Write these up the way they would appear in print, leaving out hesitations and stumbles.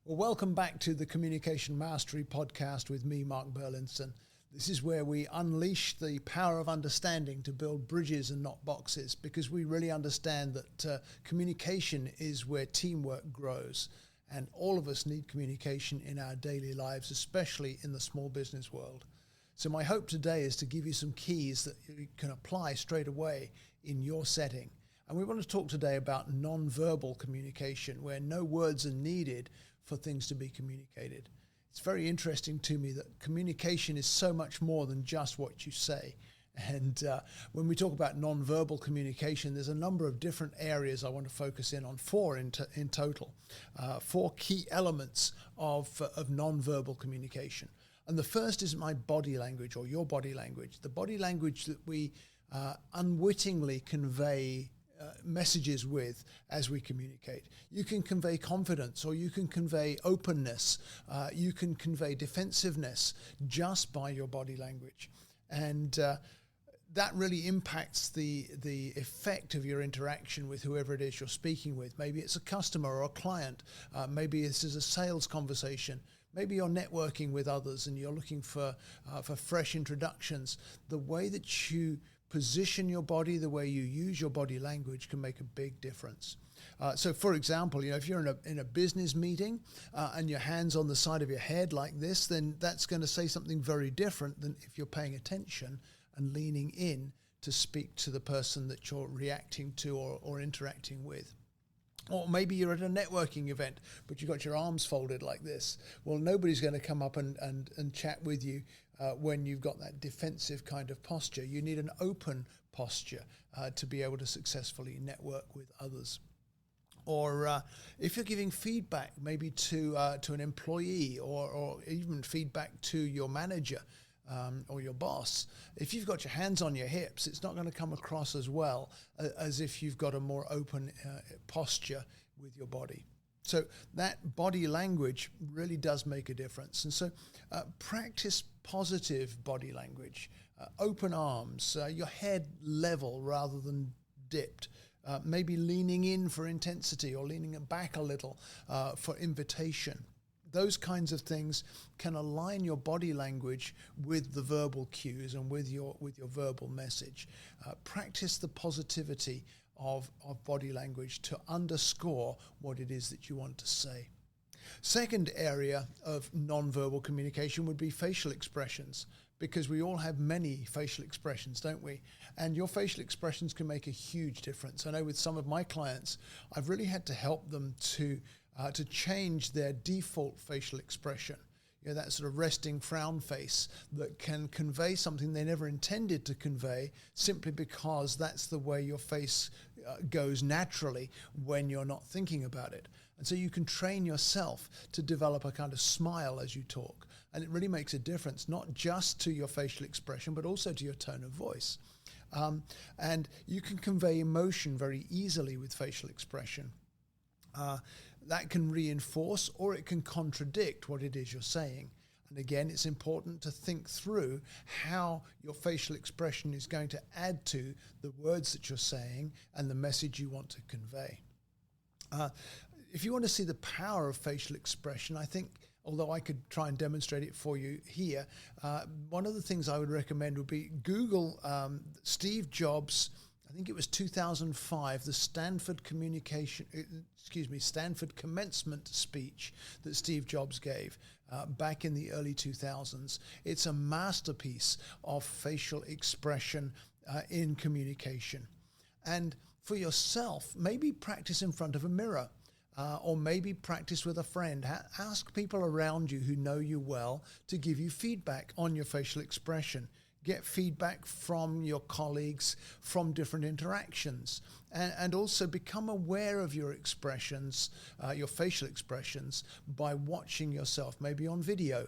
Well, welcome back to the Communication Mastery Podcast with me, Mark Burlinson. This is where we unleash the power of understanding to build bridges and not boxes, because we really understand that communication is where teamwork grows. And all of us need communication in our daily lives, especially in the small business world. So my hope today is to give you some keys that you can apply straight away in your setting. And we want to talk today about nonverbal communication, where no words are needed for things to be communicated. It's very interesting to me that communication is so much more than just what you say. And when we talk about nonverbal communication, there's a number of different areas I want to focus in on, four in total, four key elements of nonverbal communication. And the first is my body language, or your body language, the body language that we unwittingly convey messages with as we communicate. You can convey confidence, or you can convey openness. You can convey defensiveness just by your body language. And that really impacts the effect of your interaction with whoever it is you're speaking with. Maybe it's a customer or a client. Maybe this is a sales conversation. Maybe you're networking with others and you're looking for fresh introductions. The way that you position your body, the way you use your body language can make a big difference. So for example, if you're in a business meeting and your hand's on the side of your head like this, then that's going to say something very different than if you're paying attention and leaning in to speak to the person that you're reacting to or interacting with. Or maybe you're at a networking event, but you've got your arms folded like this. Well, nobody's going to come up and chat with you when you've got that defensive kind of posture. You need an open posture to be able to successfully network with others. Or if you're giving feedback maybe to an employee or even feedback to your manager, or your boss, if you've got your hands on your hips, it's not going to come across as well as if you've got a more open posture with your body. So that body language really does make a difference. And so practice positive body language, open arms, your head level rather than dipped. Maybe leaning in for intensity or leaning it back a little for invitation. Those kinds of things can align your body language with the verbal cues and with your verbal message. Practice the positivity of body language to underscore what it is that you want to say. Second area of nonverbal communication would be facial expressions, because we all have many facial expressions, don't we? And your facial expressions can make a huge difference. I know with some of my clients, I've really had to help them to change their default facial expression. That sort of resting frown face that can convey something they never intended to convey, simply because that's the way your face goes naturally when you're not thinking about it. And so you can train yourself to develop a kind of smile as you talk. And it really makes a difference, not just to your facial expression, but also to your tone of voice. And you can convey emotion very easily with facial expression. That can reinforce or it can contradict what it is you're saying. And again, it's important to think through how your facial expression is going to add to the words that you're saying and the message you want to convey. If you want to see the power of facial expression, I think, although I could try and demonstrate it for you here, one of the things I would recommend would be Google Steve Jobs. I think it was 2005, the Stanford commencement speech that Steve Jobs gave back in the early 2000s. It's a masterpiece of facial expression in communication. And for yourself, maybe practice in front of a mirror. Or maybe practice with a friend. Ask people around you who know you well to give you feedback on your facial expression. Get feedback from your colleagues, from different interactions, and also become aware of your expressions, your facial expressions, by watching yourself, maybe on video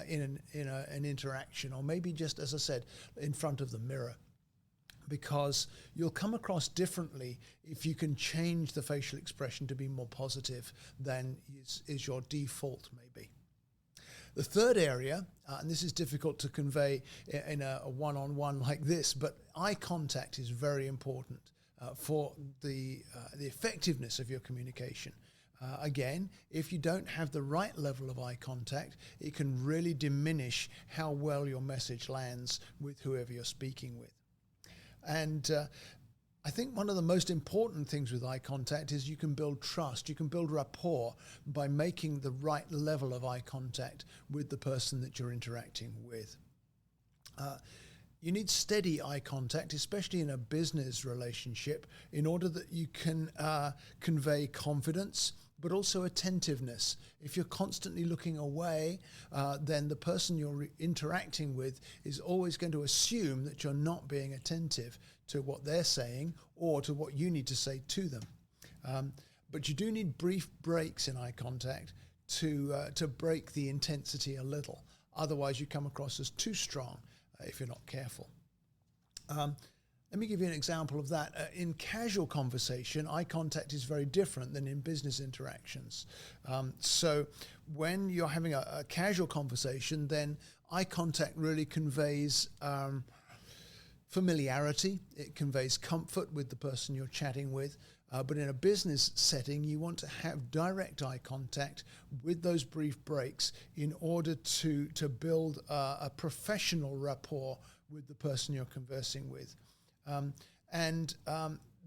in an interaction, or maybe just, as I said, in front of the mirror. Because you'll come across differently if you can change the facial expression to be more positive than is your default maybe. The third area, and this is difficult to convey in a one-on-one like this, but eye contact is very important for the effectiveness of your communication. Again, if you don't have the right level of eye contact, it can really diminish how well your message lands with whoever you're speaking with. And I think one of the most important things with eye contact is you can build trust, you can build rapport by making the right level of eye contact with the person that you're interacting with. You need steady eye contact, especially in a business relationship, in order that you can convey confidence, but also attentiveness. If you're constantly looking away, then the person you're interacting with is always going to assume that you're not being attentive to what they're saying or to what you need to say to them. But you do need brief breaks in eye contact to break the intensity a little. Otherwise, you come across as too strong if you're not careful. Let me give you an example of that. In casual conversation, eye contact is very different than in business interactions. So when you're having a casual conversation, then eye contact really conveys familiarity. It conveys comfort with the person you're chatting with. But in a business setting, you want to have direct eye contact with those brief breaks in order to build a professional rapport with the person you're conversing with.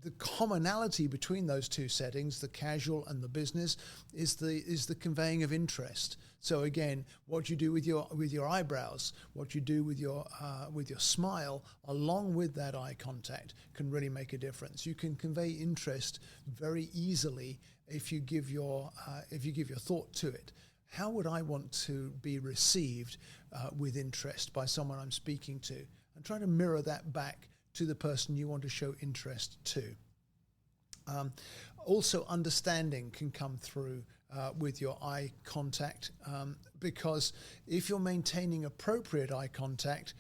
The commonality between those two settings, the casual and the business, is the conveying of interest. So again, what you do with your eyebrows, what you do with your smile, along with that eye contact, can really make a difference. You can convey interest very easily if you give your thought to it. How would I want to be received with interest by someone I'm speaking to? And try to mirror that back to the person you want to show interest to. Also, understanding can come through with your eye contact, because if you're maintaining appropriate eye contact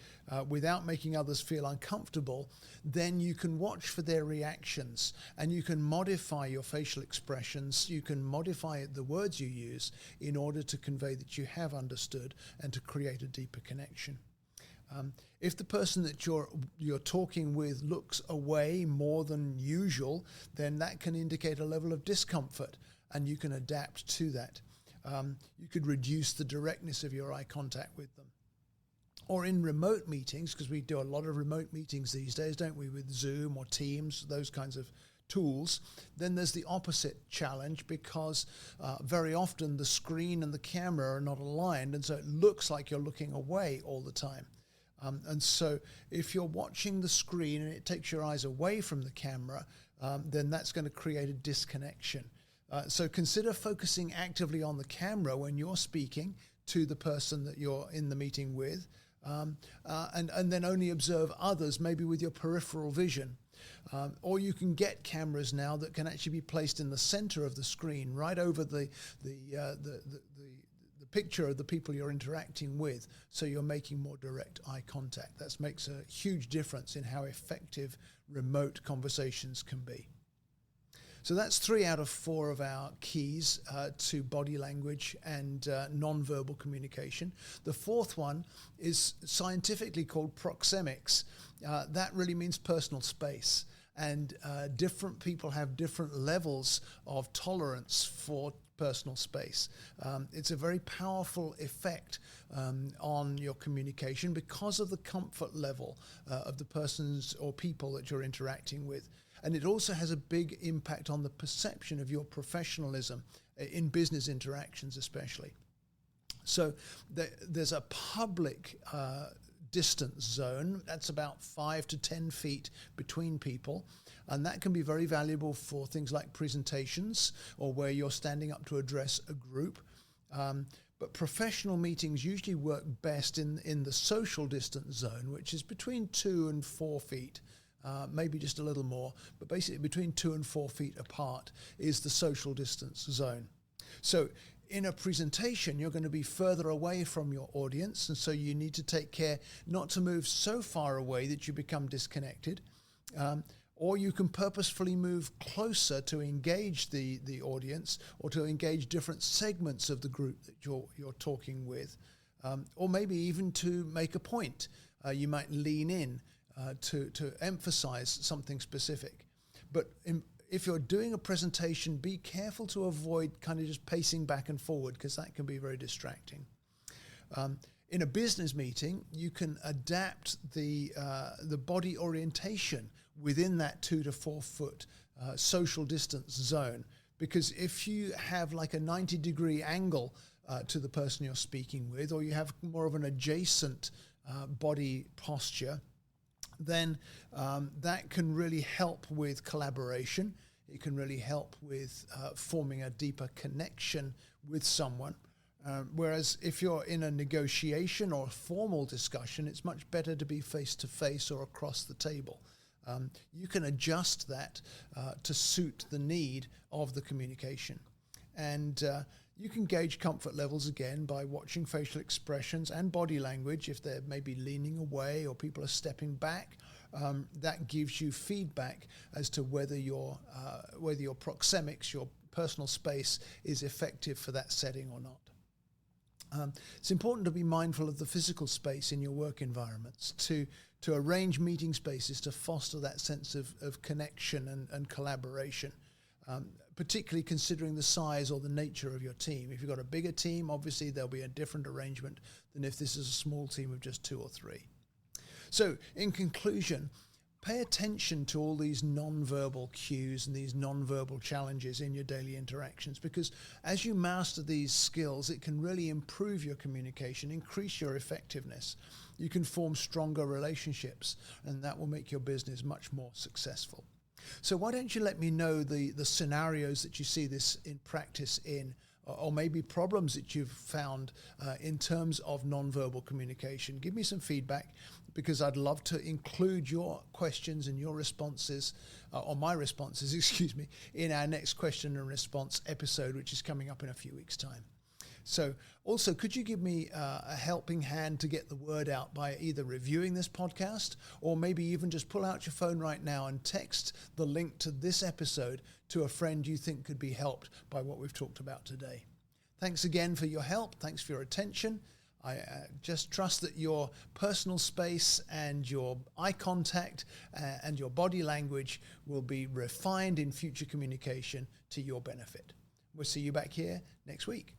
without making others feel uncomfortable, then you can watch for their reactions and you can modify your facial expressions, you can modify the words you use in order to convey that you have understood and to create a deeper connection. If the person that you're talking with looks away more than usual, then that can indicate a level of discomfort, and you can adapt to that. You could reduce the directness of your eye contact with them. Or in remote meetings, because we do a lot of remote meetings these days, don't we, with Zoom or Teams, those kinds of tools, then there's the opposite challenge, because very often the screen and the camera are not aligned, and so it looks like you're looking away all the time. And so if you're watching the screen and it takes your eyes away from the camera, then that's going to create a disconnection. So consider focusing actively on the camera when you're speaking to the person that you're in the meeting with, and then only observe others, maybe with your peripheral vision. Or you can get cameras now that can actually be placed in the center of the screen, right over the picture of the people you're interacting with, so you're making more direct eye contact. That makes a huge difference in how effective remote conversations can be. So that's 3 out of 4 of our keys to body language and nonverbal communication. The 4th one is scientifically called proxemics. That really means personal space. And different people have different levels of tolerance for personal space. It's a very powerful effect on your communication because of the comfort level of the persons or people that you're interacting with. And it also has a big impact on the perception of your professionalism in business interactions especially. So there's a public distance zone that's about 5 to 10 feet between people, and that can be very valuable for things like presentations or where you're standing up to address a group. But professional meetings usually work best in the social distance zone, which is between 2 and 4 feet. Maybe just a little more, but basically between 2 and 4 feet apart is the social distance zone. So in a presentation, you're going to be further away from your audience, and so you need to take care not to move so far away that you become disconnected, or you can purposefully move closer to engage the audience or to engage different segments of the group that you're talking with, or maybe even to make a point. You might lean in to emphasize something specific. But if you're doing a presentation, be careful to avoid kind of just pacing back and forward, because that can be very distracting. In a business meeting, you can adapt the body orientation within that 2 to 4 foot social distance zone, because if you have like a 90-degree angle to the person you're speaking with, or you have more of an adjacent body posture, then that can really help with collaboration. It can really help with forming a deeper connection with someone. Whereas if you're in a negotiation or a formal discussion, it's much better to be face-to-face or across the table. You can adjust that to suit the need of the communication. And you can gauge comfort levels again by watching facial expressions and body language. If they're maybe leaning away or people are stepping back, that gives you feedback as to whether your proxemics, your personal space, is effective for that setting or not. It's important to be mindful of the physical space in your work environments, to arrange meeting spaces to foster that sense of connection and collaboration, particularly considering the size or the nature of your team. If you've got a bigger team, obviously there'll be a different arrangement than if this is a small team of just 2 or 3. So in conclusion, pay attention to all these non-verbal cues and these non-verbal challenges in your daily interactions, because as you master these skills, it can really improve your communication, increase your effectiveness. You can form stronger relationships, and that will make your business much more successful. So why don't you let me know the scenarios that you see this in practice in, or maybe problems that you've found in terms of non-verbal communication. Give me some feedback, because I'd love to include your questions and your responses, or my responses, excuse me, in our next question and response episode, which is coming up in a few weeks' time. So also, could you give me a helping hand to get the word out by either reviewing this podcast, or maybe even just pull out your phone right now and text the link to this episode to a friend you think could be helped by what we've talked about today. Thanks again for your help. Thanks for your attention. I just trust that your personal space and your eye contact and your body language will be refined in future communication to your benefit. We'll see you back here next week.